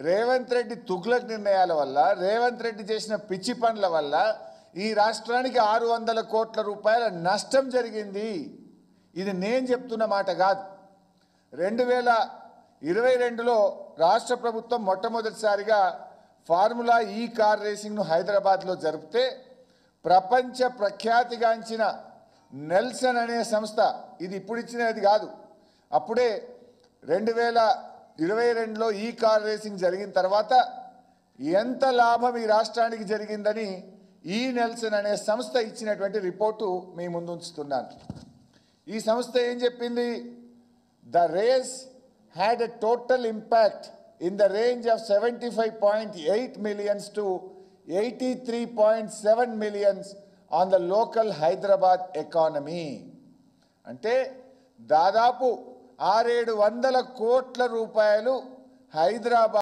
రేవంత్ రెడ్డి తుగ్లక్ నిర్ణయాల వల్ల, రేవంత్ రెడ్డి చేసిన పిచ్చి పనుల వల్ల ఈ రాష్ట్రానికి 600 కోట్ల రూపాయల నష్టం జరిగింది. ఇది నేను చెప్తున్న మాట కాదు. 2022లో రాష్ట్ర ప్రభుత్వం మొట్టమొదటిసారిగా ఫార్ములా ఈ కార్ రేసింగ్ను హైదరాబాద్లో జరిపితే ప్రపంచ ప్రఖ్యాతిగాంచిన నెల్సన్ అనే సంస్థ, ఇది ఇప్పుడు ఇచ్చినది కాదు, అప్పుడే 2022లో ఈ కార్ రేసింగ్ జరిగిన తర్వాత ఎంత లాభం ఈ రాష్ట్రానికి జరిగిందని ఈ నెల్సన్ అనే సంస్థ ఇచ్చినటువంటి రిపోర్టు మీ ముందు ఉంచుతున్నాను. ఈ సంస్థ ఏం చెప్పింది? The race had a total impact in the range of 75.8 millions to 83.7 millions on the local Hyderabad economy. అంటే దాదాపు 600-700 కోట్ల రూపాయలు హైదరాబాద్